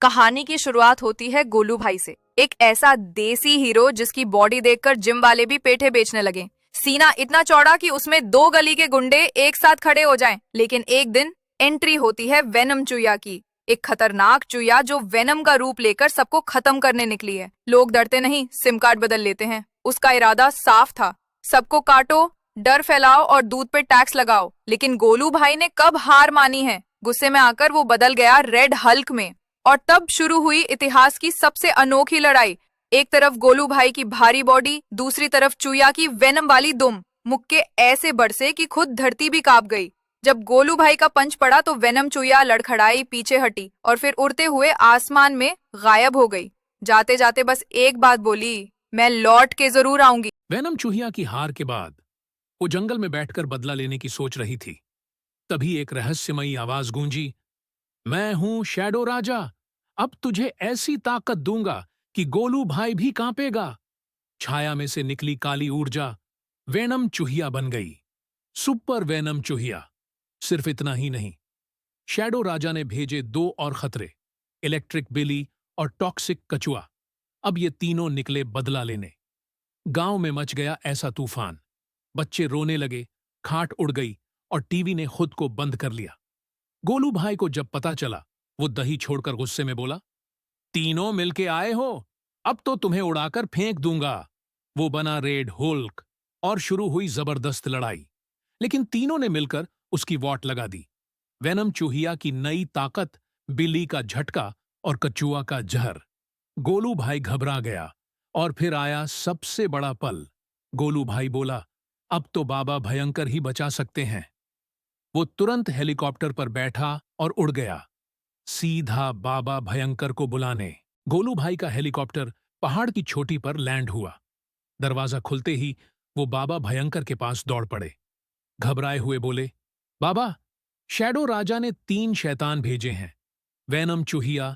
कहानी की शुरुआत होती है गोलू भाई से। एक ऐसा देसी हीरो जिसकी बॉडी देखकर जिम वाले भी पेठे बेचने लगे। सीना इतना चौड़ा कि उसमें दो गली के गुंडे एक साथ खड़े हो जाएं। लेकिन एक दिन एंट्री होती है वेनम चुया की। एक खतरनाक चुया जो वेनम का रूप लेकर सबको खत्म करने निकली है। लोग डरते नहीं, सिम कार्ड बदल लेते हैं। उसका इरादा साफ था, सबको काटो, डर फैलाओ और दूध पे टैक्स लगाओ। लेकिन गोलू भाई ने कब हार मानी है। गुस्से में आकर वो बदल गया रेड हल्क में। और तब शुरू हुई इतिहास की सबसे अनोखी लड़ाई। एक तरफ गोलू भाई की भारी बॉडी, दूसरी तरफ चूया की वेनम वाली दुम। मुक्के ऐसे बरसे कि खुद धरती भी कांप गई। जब गोलू भाई का पंच पड़ा तो वेनम चूया लड़खड़ाई, पीछे हटी और फिर उड़ते हुए आसमान में गायब हो गई। जाते जाते बस एक बात बोली, मैं लौट के जरूर आऊंगी। वेनम चूहिया की हार के बाद वो जंगल में बैठकर बदला लेने की सोच रही थी। तभी एक रहस्यमयी आवाज गूंजी, मैं हूं शैडो राजा। अब तुझे ऐसी ताकत दूंगा कि गोलू भाई भी कांपेगा। छाया में से निकली काली ऊर्जा वेनम चूहिया बन गई। सुपर वेनम चूहिया। सिर्फ इतना ही नहीं, शैडो राजा ने भेजे दो और खतरे, इलेक्ट्रिक बिली और टॉक्सिक कछुआ। अब ये तीनों निकले बदला लेने। गांव में मच गया ऐसा तूफान। बच्चे रोने लगे, खाट उड़ गई और टीवी ने खुद को बंद कर लिया। गोलू भाई को जब पता चला, वो दही छोड़कर गुस्से में बोला, तीनों मिलके आए हो, अब तो तुम्हें उड़ाकर फेंक दूंगा। वो बना रेड हुल्क और शुरू हुई जबरदस्त लड़ाई। लेकिन तीनों ने मिलकर उसकी वॉट लगा दी। वेनम चूहिया की नई ताकत, बिल्ली का झटका और कछुआ का जहर। गोलू भाई घबरा गया और फिर आया सबसे बड़ा पल। गोलू भाई बोला, अब तो बाबा भयंकर ही बचा सकते हैं। वो तुरंत हेलीकॉप्टर पर बैठा और उड़ गया, सीधा बाबा भयंकर को बुलाने। गोलू भाई का हेलीकॉप्टर पहाड़ की चोटी पर लैंड हुआ। दरवाजा खुलते ही वो बाबा भयंकर के पास दौड़ पड़े। घबराए हुए बोले, बाबा, शैडो राजा ने 3 शैतान भेजे हैं, वेनम चूहिया,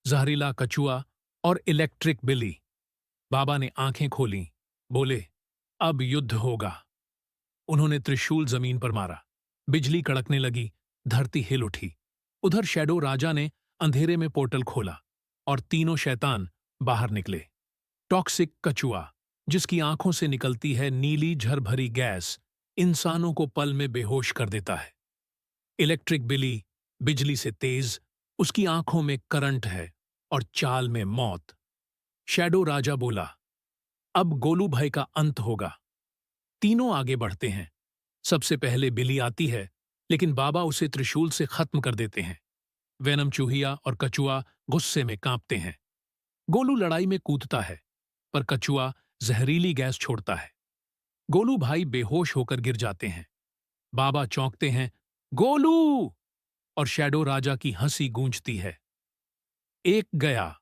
जहरीला कछुआ और इलेक्ट्रिक बिली। बाबा ने आंखें खोलीं, बोले, अब युद्ध होगा। उन्होंने त्रिशूल जमीन पर मारा, बिजली कड़कने लगी, धरती हिल उठी। उधर शैडो राजा ने अंधेरे में पोर्टल खोला और तीनों शैतान बाहर निकले। टॉक्सिक कछुआ, जिसकी आंखों से निकलती है नीली झरभरी गैस, इंसानों को पल में बेहोश कर देता है। इलेक्ट्रिक बिली, बिजली से तेज, उसकी आंखों में करंट है और चाल में मौत। शैडो राजा बोला, अब गोलू भाई का अंत होगा। तीनों आगे बढ़ते हैं। सबसे पहले बिली आती है, लेकिन बाबा उसे त्रिशूल से खत्म कर देते हैं। वेनम चूहिया और कछुआ गुस्से में कांपते हैं। गोलू लड़ाई में कूदता है, पर कछुआ जहरीली गैस छोड़ता है। गोलू भाई बेहोश होकर गिर जाते हैं। बाबा चौंकते हैं, गोलू! और शैडो राजा की हंसी गूंजती है। एक गया,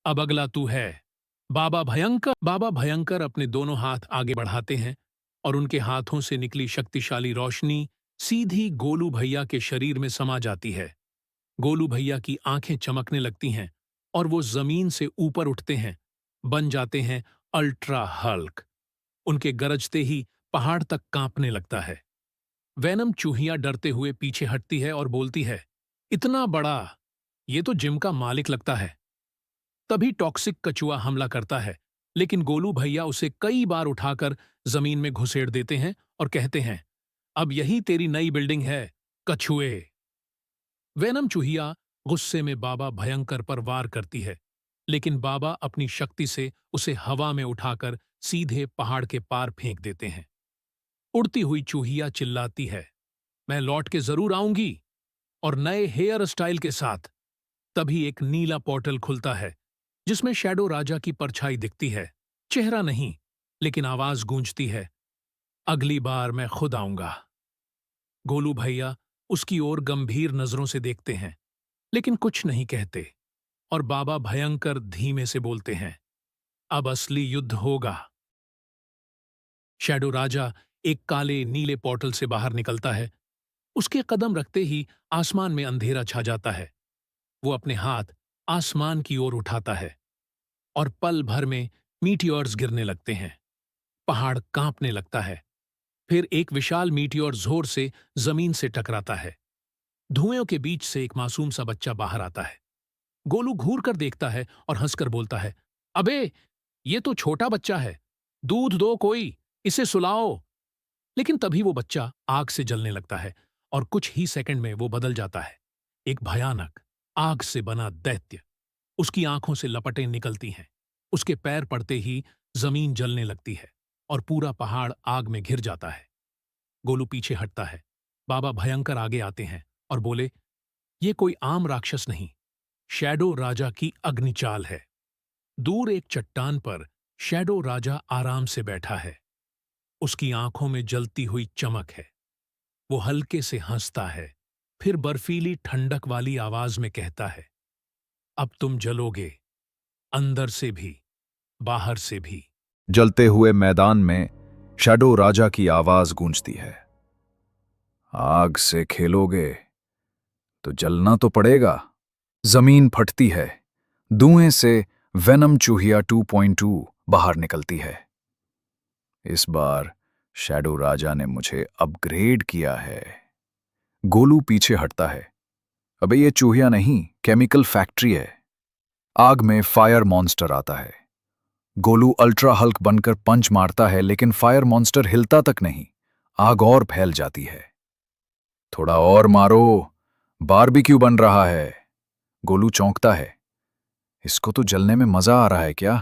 अब अगला तू है, बाबा भयंकर। बाबा भयंकर अपने दोनों हाथ आगे बढ़ाते हैं और उनके हाथों से निकली शक्तिशाली रोशनी सीधी गोलू भैया के शरीर में समा जाती है। गोलू भैया की आंखें चमकने लगती हैं और वो जमीन से ऊपर उठते हैं, बन जाते हैं अल्ट्रा हल्क। उनके गरजते ही पहाड़ तक कांपने लगता है। वेनम चूहिया डरते हुए पीछे हटती है और बोलती है, इतना बड़ा, ये तो जिम का मालिक लगता है। तभी टॉक्सिक कछुआ हमला करता है, लेकिन गोलू भैया उसे कई बार उठाकर जमीन में घुसेड़ देते हैं और कहते हैं, अब यही तेरी नई बिल्डिंग है, कछुए। वेनम चूहिया गुस्से में बाबा भयंकर पर वार करती है, लेकिन बाबा अपनी शक्ति से उसे हवा में उठाकर सीधे पहाड़ के पार फेंक देते हैं। उड़ती हुई चूहिया चिल्लाती है, मैं लौट के जरूर आऊंगी, और नए हेयर स्टाइल के साथ। तभी एक नीला पोर्टल खुलता है, जिसमें शैडो राजा की परछाई दिखती है। चेहरा नहीं, लेकिन आवाज गूंजती है, अगली बार मैं खुद आऊंगा। गोलू भैया उसकी ओर गंभीर नजरों से देखते हैं, लेकिन कुछ नहीं कहते। और बाबा भयंकर धीमे से बोलते हैं, अब असली युद्ध होगा। शैडो राजा एक काले नीले पोर्टल से बाहर निकलता है। उसके कदम रखते ही आसमान में अंधेरा छा जाता है। वो अपने हाथ आसमान की ओर उठाता है और पल भर में मीटियोर्स गिरने लगते हैं। पहाड़ कांपने लगता है। फिर एक विशाल मीटियोर जोर से जमीन से टकराता है। धुएं के बीच से एक मासूम सा बच्चा बाहर आता है। गोलू घूर कर देखता है और हंसकर बोलता है, अबे ये तो छोटा बच्चा है, दूध दो कोई, इसे सुलाओ। लेकिन तभी वो बच्चा आग से जलने लगता है और कुछ ही सेकंड में वो बदल जाता है। एक भयानक आग से बना दैत्य। उसकी आंखों से लपटें निकलती हैं। उसके पैर पड़ते ही जमीन जलने लगती है और पूरा पहाड़ आग में घिर जाता है। गोलू पीछे हटता है। बाबा भयंकर आगे आते हैं और बोले, ये कोई आम राक्षस नहीं, शैडो राजा की अग्निचाल है। दूर एक चट्टान पर शैडो राजा आराम से बैठा है। उसकी आंखों में जलती हुई चमक है। वो हल्के से हंसता है, फिर बर्फीली ठंडक वाली आवाज में कहता है, अब तुम जलोगे, अंदर से भी, बाहर से भी। जलते हुए मैदान में शैडो राजा की आवाज गूंजती है। आग से खेलोगे तो जलना तो पड़ेगा। जमीन फटती है। धुएं से वेनम चूहिया 2.2 बाहर निकलती है। इस बार शैडो राजा ने मुझे अपग्रेड किया है। गोलू पीछे हटता है। अबे ये चूहिया नहीं, केमिकल फैक्ट्री है। आग में फायर मॉन्स्टर आता है। गोलू अल्ट्रा हल्क बनकर पंच मारता है, लेकिन फायर मॉन्स्टर हिलता तक नहीं। आग और फैल जाती है। थोड़ा और मारो, बारबेक्यू बन रहा है। गोलू चौंकता है। इसको तो जलने में मजा आ रहा है क्या?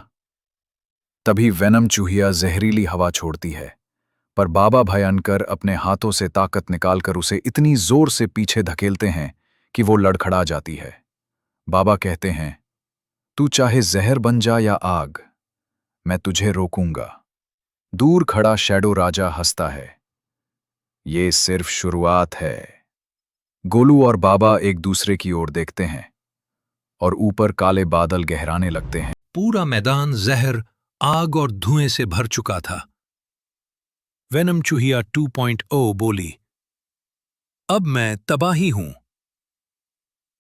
तभी वेनम चूहिया जहरीली हवा छोड़ती है, पर बाबा भयंकर अपने हाथों से ताकत निकालकर उसे इतनी जोर से पीछे धकेलते हैं कि वो लड़खड़ा जाती है। बाबा कहते हैं, तू चाहे जहर बन जा या आग, मैं तुझे रोकूंगा। दूर खड़ा शैडो राजा हंसता है। ये सिर्फ शुरुआत है। गोलू और बाबा एक दूसरे की ओर देखते हैं और ऊपर काले बादल गहराने लगते हैं। पूरा मैदान जहर, आग और धुएं से भर चुका था। वेनम चूहिया 2.0 बोली, अब मैं तबाही हूं।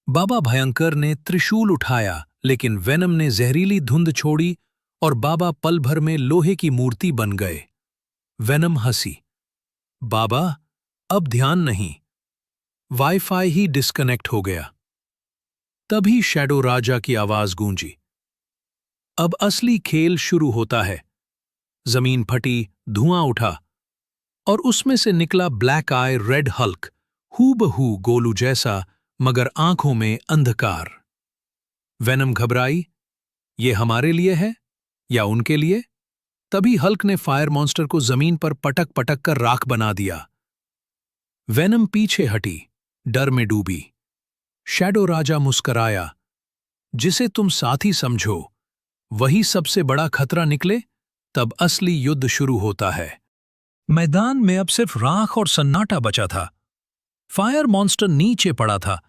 बाबा भयंकर ने त्रिशूल उठाया, लेकिन वेनम ने जहरीली धुंध छोड़ी और बाबा पल भर में लोहे की मूर्ति बन गए। वेनम हंसी, बाबा अब ध्यान नहीं। वाईफाई ही डिस्कनेक्ट हो गया। तभी शैडो राजा की आवाज गूंजी, अब असली खेल शुरू होता है। जमीन फटी, धुआं उठा और उसमें से निकला ब्लैक आई रेड हल्क, हूबहू गोलू जैसा, मगर आंखों में अंधकार। वेनम घबराई, ये हमारे लिए है या उनके लिए? तभी हल्क ने फायर मॉन्स्टर को जमीन पर पटक पटक कर राख बना दिया। वेनम पीछे हटी, डर में डूबी। शैडो राजा मुस्कराया, जिसे तुम साथी समझो वही सबसे बड़ा खतरा निकले, तब असली युद्ध शुरू होता है। मैदान में अब सिर्फ राख और सन्नाटा बचा था। फायर मॉन्स्टर नीचे पड़ा था।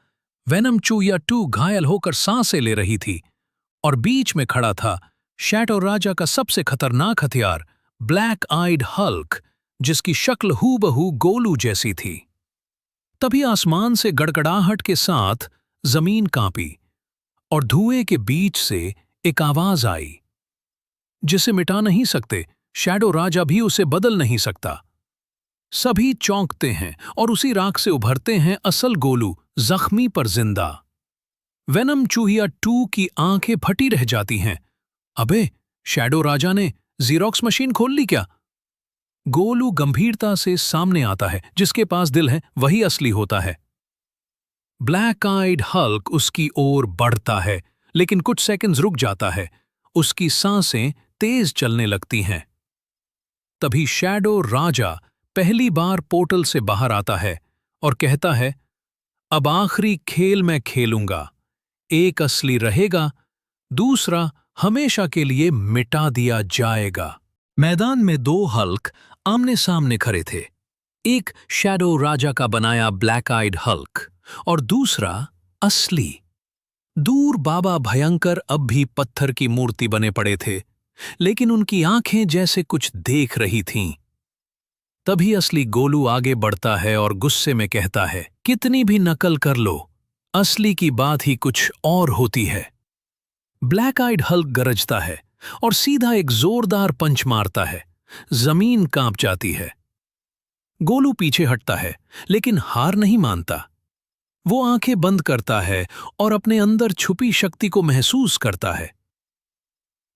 वेनम चूहिया 2 घायल होकर सांसें ले रही थी और बीच में खड़ा था शैडो राजा का सबसे खतरनाक हथियार, ब्लैक आइड हल्क, जिसकी शक्ल हूबहू गोलू जैसी थी। तभी आसमान से गड़गड़ाहट के साथ जमीन कांपी और धुएं के बीच से एक आवाज आई, जिसे मिटा नहीं सकते, शैडो राजा भी उसे बदल नहीं सकता। सभी चौंकते हैं और उसी राख से उभरते हैं असल गोलू, जख्मी पर जिंदा। वेनम चूहिया 2 की आंखें फटी रह जाती हैं। अबे, शैडो राजा ने जीरोक्स मशीन खोल ली क्या? गोलू गंभीरता से सामने आता है, जिसके पास दिल है वही असली होता है। ब्लैक आइड हल्क उसकी ओर बढ़ता है, लेकिन कुछ सेकंड्स रुक जाता है। उसकी सांसें तेज चलने लगती हैं। तभी शैडो राजा पहली बार पोर्टल से बाहर आता है और कहता है, अब आखिरी खेल मैं खेलूंगा। एक असली रहेगा, दूसरा हमेशा के लिए मिटा दिया जाएगा। मैदान में 2 हल्क आमने सामने खड़े थे। एक शैडो राजा का बनाया ब्लैक आइड हल्क और दूसरा असली। दूर बाबा भयंकर अब भी पत्थर की मूर्ति बने पड़े थे, लेकिन उनकी आंखें जैसे कुछ देख रही थीं। तभी असली गोलू आगे बढ़ता है और गुस्से में कहता है, कितनी भी नकल कर लो, असली की बात ही कुछ और होती है। ब्लैक आइड हल्क गरजता है और सीधा एक जोरदार पंच मारता है। जमीन कांप जाती है। गोलू पीछे हटता है, लेकिन हार नहीं मानता। वो आंखें बंद करता है और अपने अंदर छुपी शक्ति को महसूस करता है।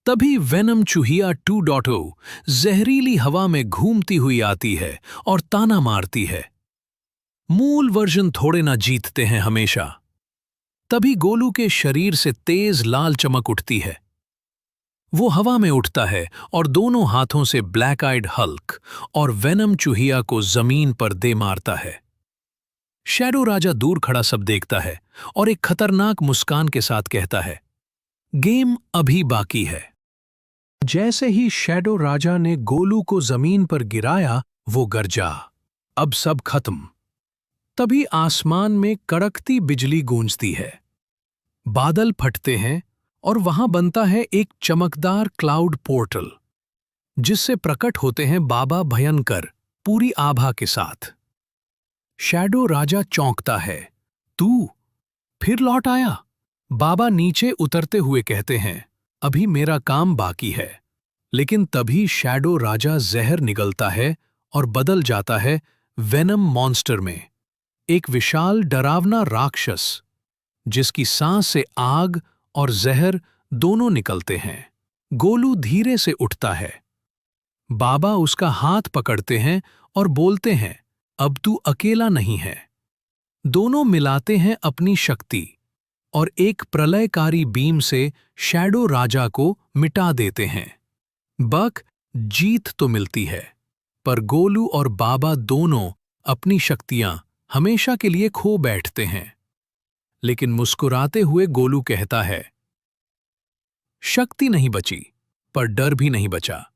तभी वेनम चूहिया 2.0 जहरीली हवा में घूमती हुई आती है और ताना मारती है। मूल वर्जन थोड़े ना जीतते हैं हमेशा। तभी गोलू के शरीर से तेज लाल चमक उठती है। वो हवा में उठता है और दोनों हाथों से ब्लैक आइड हल्क और वेनम चूहिया को जमीन पर दे मारता है। शैडो राजा दूर खड़ा सब देखता है और एक खतरनाक मुस्कान के साथ कहता है, गेम अभी बाकी है। जैसे ही शैडो राजा ने गोलू को जमीन पर गिराया, वो गरजा, अब सब खत्म। तभी आसमान में कड़कती बिजली गूंजती है, बादल फटते हैं और वहां बनता है एक चमकदार क्लाउड पोर्टल, जिससे प्रकट होते हैं बाबा भयंकर पूरी आभा के साथ। शैडो राजा चौंकता है, तू फिर लौट आया? बाबा नीचे उतरते हुए कहते हैं, अभी मेरा काम बाकी है। लेकिन तभी शैडो राजा जहर निगलता है और बदल जाता है वेनम मॉन्स्टर में, एक विशाल डरावना राक्षस जिसकी सांस से आग और जहर दोनों निकलते हैं। गोलू धीरे से उठता है। बाबा उसका हाथ पकड़ते हैं और बोलते हैं, अब तू अकेला नहीं है। दोनों मिलाते हैं अपनी शक्ति और एक प्रलयकारी बीम से शैडो राजा को मिटा देते हैं। बक जीत तो मिलती है, पर गोलू और बाबा दोनों अपनी शक्तियां हमेशा के लिए खो बैठते हैं। लेकिन मुस्कुराते हुए गोलू कहता है, शक्ति नहीं बची, पर डर भी नहीं बचा।